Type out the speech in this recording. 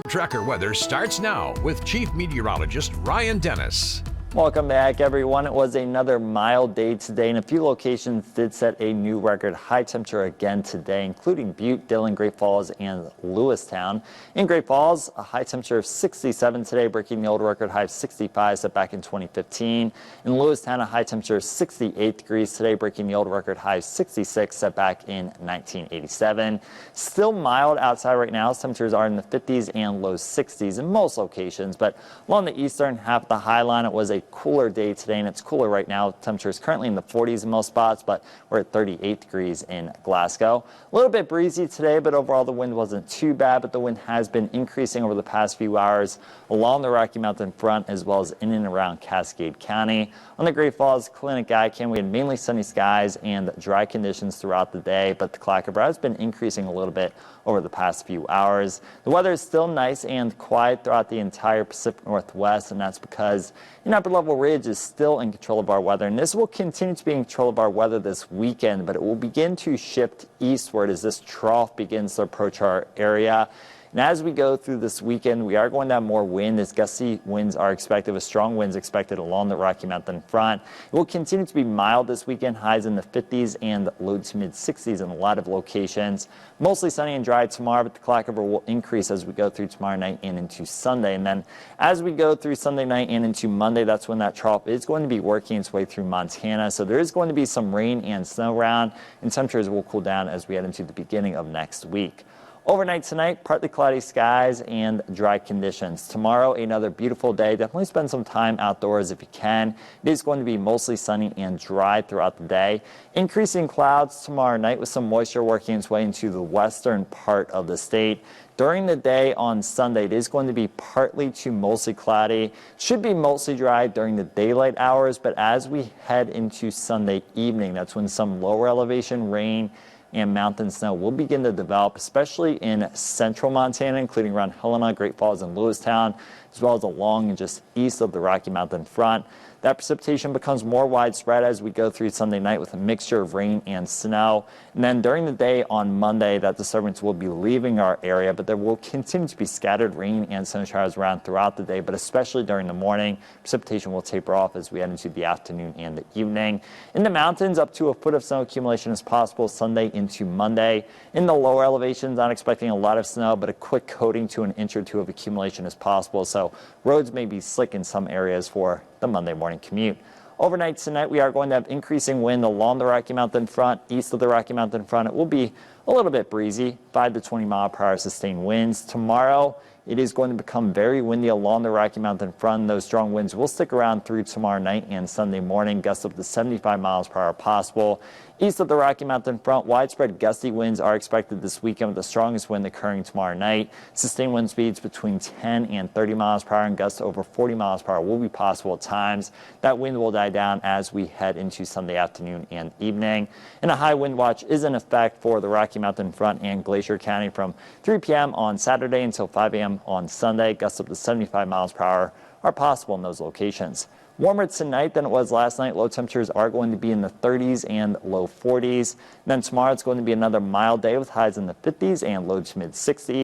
Tracker weather starts now with Chief Meteorologist Ryan Dennis. Welcome back, everyone. It was another mild day today, and a few locations did set a new record high temperature again today, including Butte, Dillon, Great Falls, and Lewistown. In Great Falls, a high temperature of 67 today, breaking the old record high of 65 set back in 2015. In Lewistown, a high temperature of 68 degrees today, breaking the old record high of 66 set back in 1987. Still mild outside right now. Temperatures are in the 50s and low 60s in most locations, but along the eastern half of the high line, it was a cooler day today, and it's cooler right now. Temperature is currently in the 40s in most spots, but we're at 38 degrees in Glasgow. A little bit breezy today, but overall the wind wasn't too bad, but the wind has been increasing over the past few hours along the Rocky Mountain front as well as in and around Cascade County. On the Great Falls, Clinic-Guycan, we had mainly sunny skies and dry conditions throughout the day, but the Clackaber has been increasing a little bit over the past few hours. The weather is still nice and quiet throughout the entire Pacific Northwest, and that's because an upper level ridge is still in control of our weather, and this will continue to be in control of our weather this weekend, but it will begin to shift eastward as this trough begins to approach our area. And as we go through this weekend, we are going to have more wind as gusty winds are expected, with strong winds expected along the Rocky Mountain front. It will continue to be mild this weekend, highs in the 50s and low to mid 60s in a lot of locations. Mostly sunny and dry tomorrow, but the Clackaber will increase as we go through tomorrow night and into Sunday. And then as we go through Sunday night and into Monday, that's when that trough is going to be working its way through Montana. So there is going to be some rain and snow around, and temperatures will cool down as we head into the beginning of next week. Overnight tonight, partly cloudy skies and dry conditions. Tomorrow, another beautiful day. Definitely spend some time outdoors if you can. It is going to be mostly sunny and dry throughout the day. Increasing clouds tomorrow night with some moisture working its way into the western part of the state. During the day on Sunday, it is going to be partly to mostly cloudy. Should be mostly dry during the daylight hours, but as we head into Sunday evening, that's when some lower elevation rain and mountain snow will begin to develop, especially in central Montana, including around Helena, Great Falls, and Lewistown, as well as along and just east of the Rocky Mountain front. That precipitation becomes more widespread as we go through Sunday night with a mixture of rain and snow. And then during the day on Monday, that disturbance will be leaving our area, but there will continue to be scattered rain and snow showers around throughout the day, but especially during the morning. Precipitation will taper off as we head into the afternoon and the evening. In the mountains, up to a foot of snow accumulation is possible Sunday into Monday. In the lower elevations, not expecting a lot of snow, but a quick coating to an inch or two of accumulation is possible. So roads may be slick in some areas for the Monday morning commute. Overnight tonight, we are going to have increasing wind along the Rocky Mountain front. East of the Rocky Mountain front, it will be a little bit breezy, 5 to 20 mile per hour sustained winds. Tomorrow, it is going to become very windy along the Rocky Mountain front. Those strong winds will stick around through tomorrow night and Sunday morning. Gusts up to 75 miles per hour possible. East of the Rocky Mountain front, widespread gusty winds are expected this weekend, with the strongest wind occurring tomorrow night. Sustained wind speeds between 10 and 30 miles per hour and gusts over 40 miles per hour will be possible at times. That wind will die down as we head into Sunday afternoon and evening. And a high wind watch is in effect for the Rocky Mountain front and Glacier County from 3 p.m. on Saturday until 5 a.m. on Sunday. Gusts up to 75 miles per hour are possible in those locations. Warmer tonight than it was last night. Low temperatures are going to be in the 30s and low 40s. Then tomorrow it's going to be another mild day with highs in the 50s and low to mid 60s.